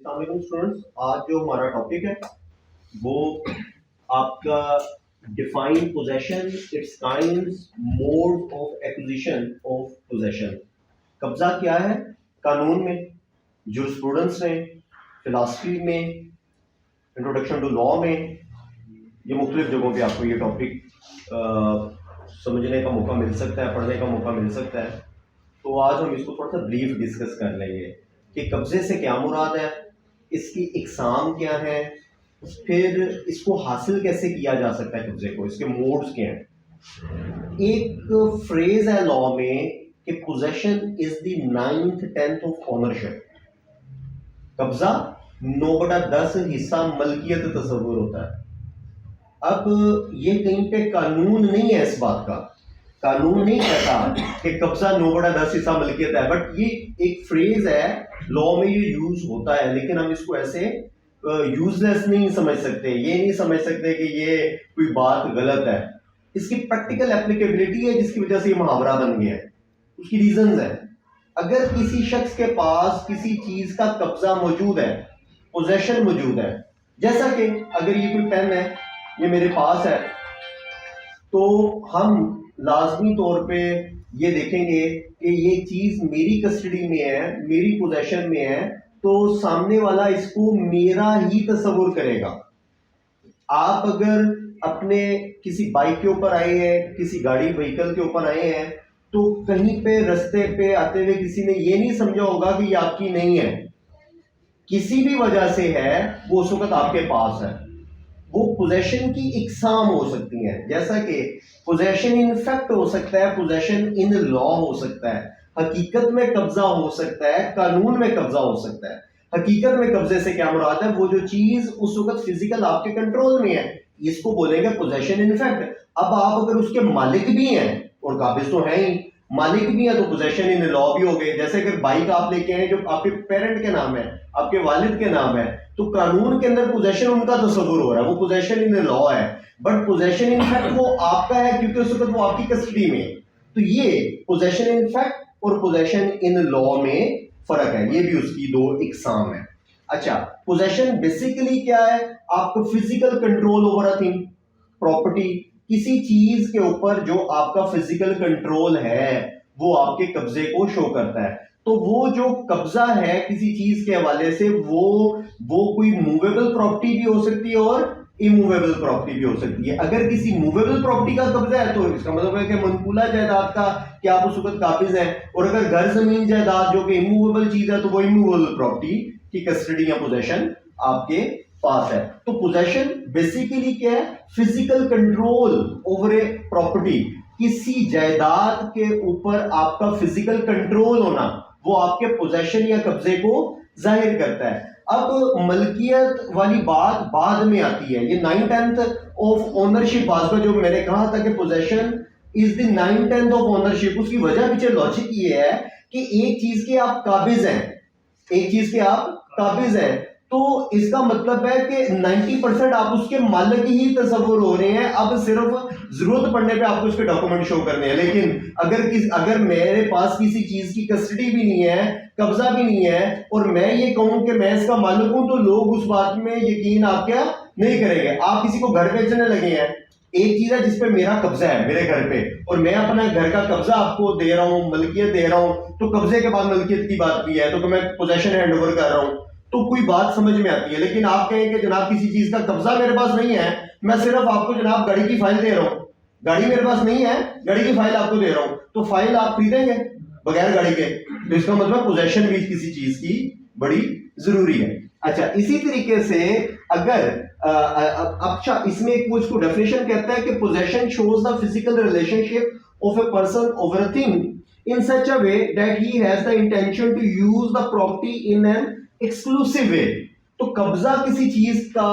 السلام علیکم اسٹوڈنٹس. آج جو ہمارا ٹاپک ہے وہ آپ کا define possession, its kinds, mode of acquisition of possession. قبضہ کیا ہے قانون میں, جورسپروڈنس میں, فلاسفی میں, انٹروڈکشن ٹو لا میں, یہ مختلف جگہوں پہ آپ کو یہ ٹاپک سمجھنے کا موقع مل سکتا ہے, پڑھنے کا موقع مل سکتا ہے. تو آج ہم اس کو تھوڑا سا بریف ڈسکس کر لیں گے کہ قبضے سے کیا مراد ہے, اس کی اقسام کیا ہے, پھر اس کو حاصل کیسے کیا جا سکتا ہے قبضے کو, اس کے موڈز کیا ہیں. ایک فریز ہے لا میں کہ position is the 9th 10th of ownership. قبضہ 9/10 حصہ ملکیت تصور ہوتا ہے. اب یہ کہیں پہ قانون نہیں ہے, اس بات کا قانون نہیں کہتا کہ قبضہ 9/10 حصہ ملکیت ہے, بٹ یہ ایک فریز ہے لا میں, یہ یوز ہوتا ہے. لیکن ہم اس کو ایسے یوز لیس نہیں سمجھ سکتے, یہ نہیں سمجھ سکتے کہ یہ کوئی بات غلط ہے. اس کی پریکٹیکل اپلیکیبلٹی ہے جس کی وجہ سے یہ محاورہ بن گیا ہے, اس کی ریزنز ہیں. اگر کسی شخص کے پاس کسی چیز کا قبضہ موجود ہے, پوزیشن موجود ہے, جیسا کہ اگر یہ کوئی پین ہے, یہ میرے پاس ہے, تو ہم لازمی طور پہ یہ دیکھیں گے کہ یہ چیز میری کسٹڈی میں ہے, میری پوزیشن میں ہے, تو سامنے والا اس کو میرا ہی تصور کرے گا. آپ اگر اپنے کسی بائک کے اوپر آئے ہیں, کسی گاڑی وہیکل کے اوپر آئے ہیں, تو کہیں پہ رستے پہ آتے ہوئے کسی نے یہ نہیں سمجھا ہوگا کہ یہ آپ کی نہیں ہے, کسی بھی وجہ سے ہے, وہ اس وقت آپ کے پاس ہے. وہ پوزیشن کی اقسام ہو سکتی ہیں, جیسا کہ پوزیشن ان فیکٹ ہو سکتا ہے, پوزیشن ان لا ہو سکتا ہے, حقیقت میں قبضہ ہو سکتا ہے, قانون میں قبضہ ہو سکتا ہے. حقیقت میں قبضے سے کیا مراد ہے, وہ جو چیز اس وقت فزیکل آپ کے کنٹرول میں ہے, اس کو بولیں گے پوزیشن ان فیکٹ. اب آپ اگر اس کے مالک بھی ہیں, اور قابض تو ہیں ہی, مالک بھی ہیں, تو پوزیشن ان لا بھی ہو گئے. جیسے اگر بائک آپ لے کے آئے جو آپ کے پیرنٹ کے نام ہے, آپ کے والد کے نام ہے, تو قانون کے اندر پوزیشن ان کا تصور ہو رہا ہے, وہ پوزیشن ان لا ہے, بٹ پوزیشن ان فیکٹ وہ آپ کا ہے کیونکہ اس وقت وہ آپ کی کسٹڈی میں ہے. تو یہ پوزیشن ان فیکٹ اور پوزیشن ان لا میں فرق ہے, یہ بھی اس کی دو اقسام ہے. اچھا, پوزیشن بیسیکلی کیا ہے, آپ کو physical control over a thing, property, کسی چیز کے اوپر جو آپ کا فزیکل کنٹرول ہے وہ آپ کے قبضے کو شو کرتا ہے. تو وہ جو قبضہ ہے کسی چیز کے حوالے سے, وہ کوئی موویبل پراپرٹی بھی ہو سکتی ہے اور اموویبل پراپرٹی بھی ہو سکتی ہے. اگر کسی موویبل پراپرٹی کا قبضہ ہے تو اس کا مطلب ہے کہ منقولہ جائیداد کا کہ آپ اس وقت قابض ہیں, اور اگر گھر زمین جائیداد جو کہ اموویبل چیز ہے تو وہ اموویبل پراپرٹی کی کسٹڈی یا پوزیشن آپ کے پاس ہے. تو پوزیشن بیسیکلی کیا ہے, physical control over a property, کسی جائیداد کے اوپر آپ کا فزیکل کنٹرول ہونا, وہ آپ کے پوزیشن یا قبضے کو ظاہر کرتا ہے. اب ملکیت والی بات بعد میں آتی ہے, یہ 9th 10th آف اونرشپ بات کا جو میں نے کہا تھا کہ position is the 9th 10th of ownership, اس کی وجہ پیچھے لاجک یہ ہے کہ ایک چیز کے آپ قابض ہیں, ایک چیز کے آپ قابض ہیں, تو اس کا مطلب ہے کہ 90% آپ اس کے مالک ہی تصور ہو رہے ہیں. اب صرف ضرورت پڑنے پہ آپ کو اس کے ڈاکومنٹ شو کرنے ہیں. لیکن اگر میرے پاس کسی چیز کی کسٹڈی بھی نہیں ہے, قبضہ بھی نہیں ہے, اور میں یہ کہوں کہ میں اس کا مالک ہوں, تو لوگ اس بات میں یقین آپ کیا نہیں کریں گے. آپ کسی کو گھر بیچنے لگے ہیں, ایک چیز ہے جس پہ میرا قبضہ ہے میرے گھر پہ, اور میں اپنا گھر کا قبضہ آپ کو دے رہا ہوں, ملکیت دے رہا ہوں, تو قبضے کے بعد ملکیت کی بات بھی ہے, تو میں پوزیشن ہینڈ اوور کر رہا ہوں, تو کوئی بات سمجھ میں آتی ہے. لیکن آپ کہیں کہ جناب کسی چیز کا قبضہ میرے پاس نہیں ہے, میں صرف آپ کو جناب گاڑی کی فائل دے رہا ہوں, گاڑی میرے پاس نہیں ہے, گاڑی کی فائل آپ کو دے رہا ہوں, تو فائل آپ خریدیں گے بغیر گاڑی کے, تو اس کا مطلب پوزیشن بھی کسی چیز کی بڑی ضروری ہے. اچھا, اسی طریقے سے اگر اچھا اس میں ایک وہ اس کو ڈیفینیشن کہتا ہے کہ possession shows the physical relationship of a person over a thing in such a way that he has the intention to use the property in an exclusive way. تو قبضہ کسی چیز کا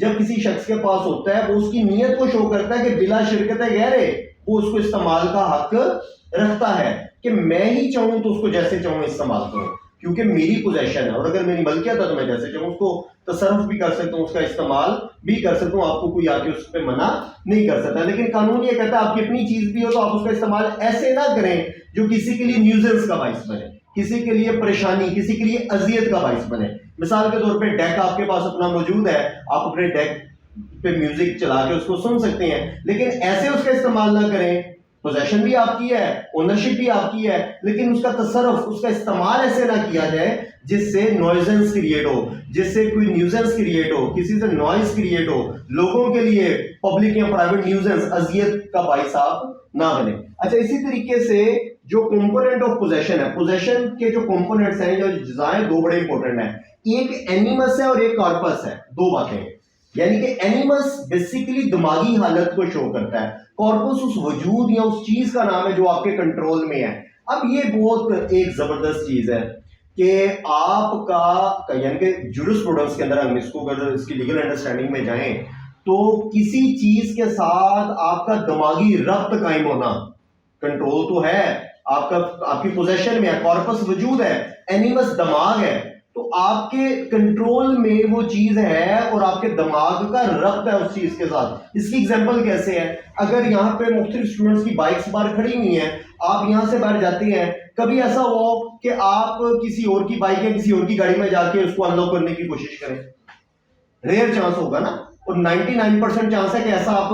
جب کسی شخص کے پاس ہوتا ہے, وہ اس کی نیت کو شو کرتا ہے کہ بلا شرکت غیرے وہ اس کو استعمال کا حق رکھتا ہے, کہ میں ہی چاہوں تو اس کو جیسے چاہوں استعمال کروں, کیونکہ میری پوزیشن ہے, اور اگر میری ملکیت ہے تو میں جیسے چاہوں اس کو تصرف بھی کر سکتا ہوں, اس کا استعمال بھی کر سکتا ہوں, آپ کو کوئی آ کے اس پہ منع نہیں کر سکتا. لیکن قانون یہ کہتا ہے آپ کی اپنی چیز بھی ہو تو آپ اس کا استعمال ایسے نہ کریں جو کسی کے لیے نیوزنس کا باعث بنے, کسی کے لیے پریشانی, کسی کے لیے اذیت کا باعث بنے. مثال کے طور پہ ڈیک آپ کے پاس اپنا موجود ہے, آپ اپنے ڈیک پہ میوزک چلا کے اس کو سن سکتے ہیں, لیکن ایسے اس کا استعمال نہ کریں. پوزیشن بھی آپ کی ہے, اونرشپ بھی آپ کی ہے, لیکن اس کا تصرف, اس کا استعمال ایسے نہ کیا جائے جس سے نوائزنس کریٹ ہو, جس سے کوئی نیوزنس کریٹ ہو, کسی سے نوائز کریٹ ہو, لوگوں کے لیے پبلک یا پرائیویٹ نیوزنس اذیت کا باعث آپ نہ بنے. اچھا, اسی طریقے سے جو کمپوننٹ آف پوزیشن ہے, پوزیشن کے جو کمپوننٹس ہیں, جو اجزاء دو بڑے امپورٹنٹ ہیں, ایک اینیمس ہے اور ایک کارپس ہے. دو باتیں ہیں, یعنی کہ اینیمس بیسیکلی دماغی حالت کو شو کرتا ہے, کارپس اس وجود یا اس چیز کا نام ہے جو آپ کے کنٹرول میں ہے. اب یہ بہت ایک زبردست چیز ہے کہ آپ کا یعنی کہ جورسپروڈنس کے اندر ہم اس کو اگر اس کی لیگل انڈرسٹینڈنگ میں جائیں تو کسی چیز کے ساتھ آپ کا دماغی ربط قائم ہونا, کنٹرول تو ہے آپ کا, آپ کی پوزیشن میں ہے, کارپس وجود ہے, اینیمس دماغ ہے, تو آپ کے کنٹرول میں وہ چیز ہے اور آپ کے دماغ کا ربط ہے اس چیز کے ساتھ. اس کی ایگزامپل کیسے ہے؟ اگر یہاں پہ مختلف اسٹوڈنٹس کی بائکس باہر کھڑی ہوئی ہیں, آپ یہاں سے باہر جاتے ہیں, کبھی ایسا ہو کہ آپ کسی اور کی بائک یا کسی اور کی گاڑی میں جا کے اس کو انلاک کرنے کی کوشش کریں, ریئر چانس ہوگا نا, اور 99% چانس ہے کہ ایسا آپ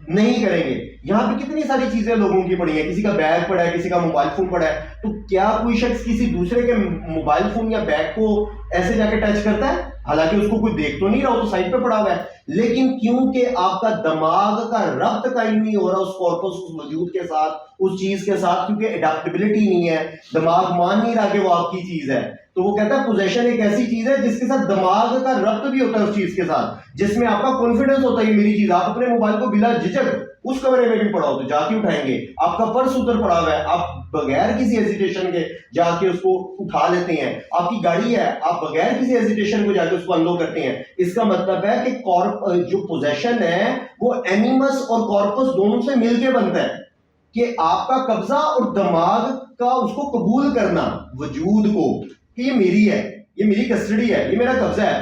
نہیں کریں گے. یہاں پہ کتنی ساری چیزیں لوگوں کی پڑی ہیں, کسی کا بیگ پڑا ہے, کسی کا موبائل فون پڑا ہے, تو کیا کوئی شخص کسی دوسرے کے موبائل فون یا بیگ کو ایسے جا کے ٹچ کرتا ہے؟ حالانکہ اس کو کوئی دیکھ تو نہیں رہا, وہ تو سائڈ پہ پڑا ہوا ہے, لیکن کیونکہ آپ کا دماغ کا ربط قائم نہیں ہو رہا اس کارپس, اس وجود کے ساتھ, اس چیز کے ساتھ, کیونکہ اڈاپٹیبلٹی نہیں ہے, دماغ مان نہیں رہا کہ وہ آپ کی چیز ہے, تو وہ کہتا ہے پوزیشن ایک ایسی چیز ہے جس کے ساتھ دماغ کا ربط بھی ہوتا ہے اس چیز کے ساتھ, جس میں آپ کا کانفیڈنس ہوتا ہے یہ میری چیز. آپ اپنے موبائل کو بلا جھجک اس کمرے میں بھی پڑا ہو تو جا کے اٹھائیں گے, آپ کا پرس ادھر پڑا ہوا ہے, آپ بغیر کسی ہیزیٹیشن کے جا کے اس کو اٹھا لیتے ہیں. آپ کی گاڑی ہے, آپ بغیر کسی ہیزیٹیشن کو جا کے اس کو انلوک کرتے ہیں. اس کا مطلب ہے کہ جو پوزیشن ہے وہ اینیمس اور کارپس دونوں سے مل کے بنتا ہے, کہ آپ کا قبضہ اور دماغ کا اس کو قبول کرنا وجود کو کہ یہ میری ہے, یہ میری کسٹڈی ہے, یہ میرا قبضہ ہے.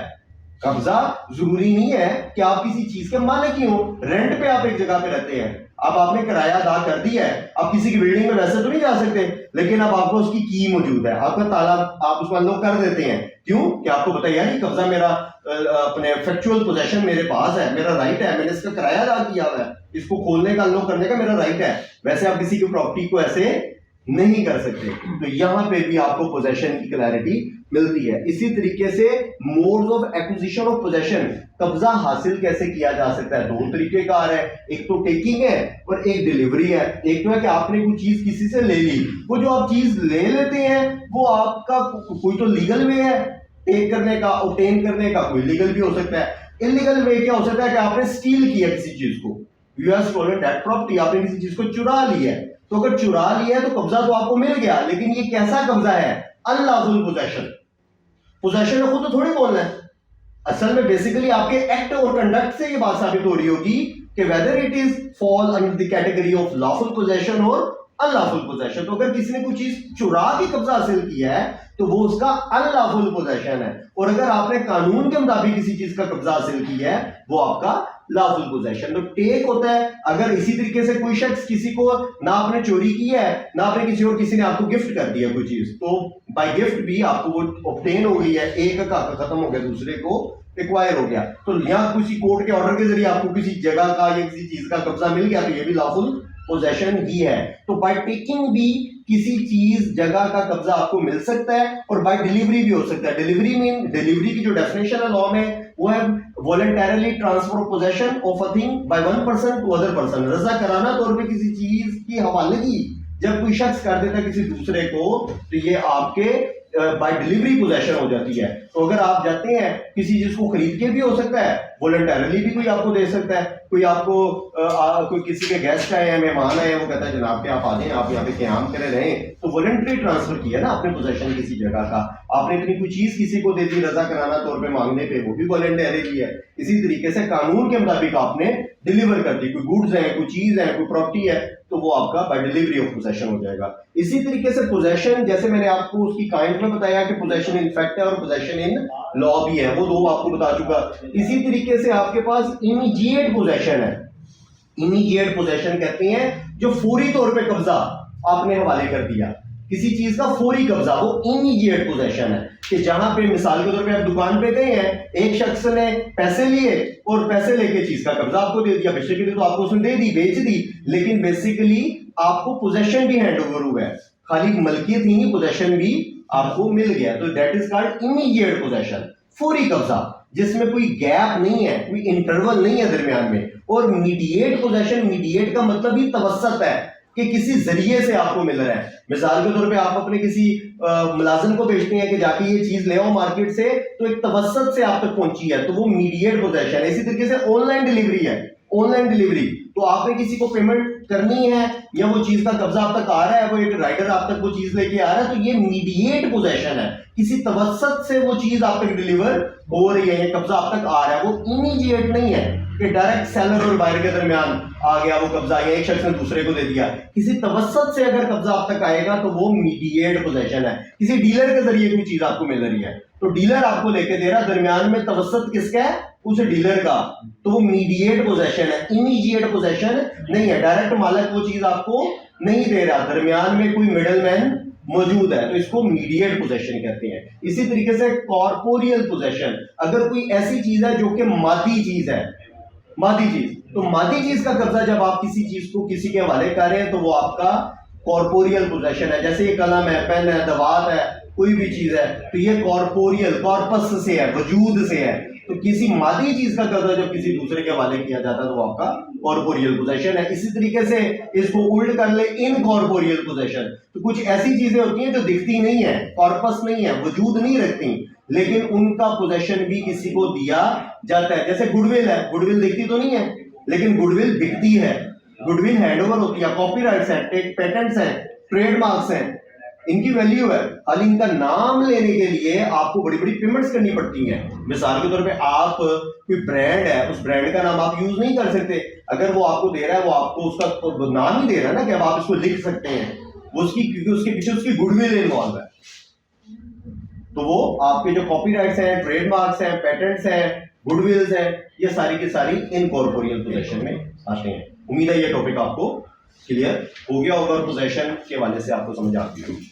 قبضہ ضروری نہیں ہے کہ آپ کسی چیز کے مالک ہی ہوں. رینٹ پہ آپ ایک جگہ پہ رہتے ہیں, اب آپ نے کرایہ ادا کر دیا ہے, آپ کسی کی بلڈنگ میں ویسے تو نہیں جا سکتے, لیکن اب آپ کو اس کی کی موجود ہے, آپ کا تالا آپ اس کو انلوک کر دیتے ہیں. کیوں کہ آپ کو پتہ ہے یہ قبضہ میرا, اپنے فیکچوئل پوزیشن میرے پاس ہے, میرا رائٹ ہے, میں نے اس کا کرایہ ادا کیا ہوا ہے, اس کو کھولنے کا انلوک کرنے کا میرا رائٹ ہے. ویسے آپ کسی کی پراپرٹی کو ایسے نہیں کر سکتے. تو یہاں پہ بھی آپ کو پوزیشن کی کلیئرٹی ملتی ہے. اسی طریقے سے modes of acquisition of possession, قبضہ حاصل کیسے کیا جا سکتا ہے, دو طریقے کار ہے, ایک تو ٹیکنگ ہے اور ایک ڈیلیوری ہے. ایک تو ہے کہ آپ نے کوئی چیز کسی سے لے لی, وہ جو آپ چیز لے لیتے ہیں وہ آپ کا کوئی تو لیگل وے ہے ٹیک کرنے کا, اوبٹین کرنے کا, کوئی لیگل بھی ہو سکتا ہے. انلیگل وے کیا ہو سکتا ہے کہ آپ نے اسٹیل کیا کسی چیز کو, you have stolen that property, آپ نے کسی چیز کو چرا لیا ہے. تو اگر چرا لیا ہے تو قبضہ تو آپ کو مل گیا, لیکن یہ کیسا قبضہ ہے؟ انلافل پوزیشن. پوزیشن میں خود تو تھوڑی بولنا ہے, اصل میں بیسیکلی آپ کے ایکٹ اور کنڈکٹ سے یہ بات ثابت ہو رہی ہوگی کہ whether it is fall under the category of lawful possession or unlawful possession. تو اگر کسی نے کوئی چیز چرا کے قبضہ حاصل کیا ہے تو وہ اس کا unlawful possession ہے, اور اگر آپ نے قانون کے مطابق کسی چیز کا قبضہ حاصل کیا ہے وہ آپ کا lawful possession. تو ٹیک ہوتا ہے اگر اسی طریقے سے کوئی شخص کسی کو نہ آپ نے چوری کی ہے نہ آپ نے کسی نے آپ کو گفٹ کر دیا کوئی چیز, تو بائی گفٹ بھی آپ کو وہ obtain ہو گئی ہے, ایک کا ختم ہو گیا دوسرے کو ایکوائر ہو گیا. تو یہاں کسی کورٹ کے آرڈر کے ذریعے آپ کو کسی جگہ کا یا کسی چیز کا قبضہ مل گیا تو یہ بھی lawful possession ہی ہے. تو بائی ٹیکنگ بھی کسی چیز جگہ کا قبضہ آپ کو مل سکتا ہے, اور بائی ڈیلیوری بھی ہو سکتا ہے. ڈیلیوری کی جو ڈیفینیشن ہے لاء میں وہ ہے voluntarily transfer of possession of a thing by one person to other person. رضا کرانہ طور پہ کسی چیز کی حوالگی جب کوئی شخص کر دیتا ہے کسی دوسرے کو تو یہ آپ کے بائی ڈیلیوری پوزیشن ہو جاتی ہے. تو اگر آپ جاتے ہیں کسی چیز کو خرید کے بھی ہو سکتا ہے, والنٹرلی بھی کوئی آپ کو دے سکتا ہے, کوئی آپ کو کوئی کسی کے گیسٹ آئے ہیں, مہمان آئے ہیں, وہ کہتا ہے جناب کہ آپ آ جائیں, آپ یہاں پہ قیام کرے رہیں, تو والنٹری ٹرانسفر کیا نا آپ نے پوزیشن کسی جگہ کا, آپ نے اپنی کوئی چیز کسی کو دے دی رضا کرانہ طور پہ مانگنے پہ, وہ بھی والنٹری ہے. اسی طریقے سے قانون کے مطابق آپ نے ڈیلیور کر دی, کوئی گوڈز ہیں, کوئی چیز ہے, کوئی پراپرٹی ہے, تو وہ آپ کا بائی ڈیلیوری آف پوزیشن ہو جائے گا. اسی طریقے سے پوزیشن, جیسے میں نے آپ کو اس کی کائنڈ میں بتایا کہ پوزیشن ان فیکٹ ہے اور پوزیشن ان لا بھی ہے, وہ دو آپ کو بتا چکا. اسی طریقے سے آپ کے پاس امیجیٹ پوزیشن ہے. امیجیٹ پوزیشن کہتے ہیں جو فوری طور پہ قبضہ آپ نے حوالے کر دیا, کسی چیز کا فوری قبضہ, وہ امیجیٹ پوزیشن ہے. کہ جہاں پہ مثال کے طور پہ آپ دکان پہ گئے ہیں, ایک شخص نے پیسے لیے اور پیسے لے کے چیز کا قبضہ آپ کو دے دیا, بیسیکلی تو آپ کو اس نے دے دی, بیچ دی, لیکن بیسیکلی آپ کو پوزیشن بھی ہینڈ اوور ہوا ہے, خالی ملکیت ہی نہیں پوزیشن بھی آپ کو مل گیا. تو that is called immediate position, فوری قبضہ, جس میں کوئی گیپ نہیں ہے, کوئی انٹرول نہیں ہے درمیان میں. اور میڈیٹ پوزیشن, میڈیٹ کا مطلب ہی توسط ہے کہ کسی ذریعے سے آپ کو مل رہا ہے. مثال کے طور پہ آپ اپنے کسی ملازم کو بھیجتے ہیں کہ جا کے یہ چیز لے آؤ مارکیٹ سے, تو ایک توسط سے آپ تک پہنچی ہے, تو وہ میڈیٹ پوزیشن ہے. اسی طریقے سے آن لائن ڈلیوری ہے, آن لائن ڈلیوری, تو آپ نے کسی کو پیمنٹ کرنی ہے یا وہ چیز کا قبضہ آپ تک آ رہا ہے, وہ ایک رائڈر آپ تک وہ چیز لے کے آ رہا ہے, تو یہ میڈیٹ پوزیشن ہے, کسی توسط سے وہ چیز آپ تک ڈلیور ہو رہی ہے, قبضہ آپ تک آ رہا ہے. وہ امیڈیٹ نہیں ہے کہ ڈائریکٹ سیلر اور بائر کے درمیان آ گیا وہ قبضہ, یا ایک شخص نے دوسرے کو دے دیا. کسی توسط سے اگر قبضہ آپ تک آئے گا تو وہ میڈیٹ پوزیشن ہے. کسی ڈیلر کے ذریعے کوئی چیز آپ کو مل رہی ہے, تو ڈیلر آپ کو لے کے دے رہا, درمیان میں توسط کس کا ہے, اس ڈیلر کا, تو وہ میڈیٹ پوزیشن ہے, امیڈیٹ پوزیشن نہیں ہے. ڈائریکٹ مالک وہ چیز آپ کو نہیں دے رہا, درمیان میں کوئی مڈل مین موجود ہے, تو اس کو میڈیٹ پوزیشن کہتے ہیں. اسی طریقے سے کارپوریل پوزیشن, اگر کوئی ایسی چیز ہے جو کہ مادی چیز ہے, مادی چیز, تو مادی چیز کا قبضہ جب آپ کسی چیز کو کسی کے حوالے کر رہے ہیں تو وہ آپ کا کارپوریل پوزیشن ہے. جیسے یہ قلم ہے, پین ہے, دوات ہے, کوئی بھی چیز ہے, تو یہ کارپوریل, کارپس سے ہے, وجود سے ہے. تو کسی مادی چیز کا قبضہ جب کسی دوسرے کے حوالے کیا جاتا ہے تو وہ آپ کا کارپوریل پوزیشن ہے. اسی طریقے سے اس کو الٹ کر لے, ان کارپوریل پوزیشن, تو کچھ ایسی چیزیں ہوتی ہیں جو دکھتی نہیں ہے, کارپس نہیں ہے, وجود نہیں رکھتی, لیکن ان کا پوزیشن بھی کسی کو دیا جاتا ہے. جیسے گڈ ول ہے, گڈ ول دکھتی تو نہیں ہے لیکن گڈ ول بکتی ہے, گڈ ول ہینڈ اوور ہوتی ہے. کاپی رائٹس ہیں, پیٹنٹس ہیں, ٹریڈ مارکس ہیں, ان کی ویلیو ہے, خالی ان کا نام لینے کے لیے آپ کو بڑی بڑی پیمنٹس کرنی پڑتی ہیں. مثال کے طور پہ آپ کوئی برانڈ ہے, اس برانڈ کا نام آپ یوز نہیں کر سکتے, اگر وہ آپ کو دے رہا ہے, وہ آپ کو اس کا نام ہی دے رہا ہے نا کہ اب آپ اس کو لکھ سکتے ہیں, وہ اس کی, کیونکہ اس کے پیچھے اس کی گڈ ول انوالو ہے. تو وہ آپ کے جو کاپی رائٹس ہیں, ٹریڈ مارکس ہیں, پیٹنٹس ہیں, گڈ ولز ہیں, یہ ساری کی ساری ان کارپوریل پوزیشن میں آتے ہیں. امید ہے یہ ٹاپک آپ کو کلیئر ہو گیا ہوگا اور پوزیشن کے حوالے سے آپ کو سمجھ آتی ہوگی.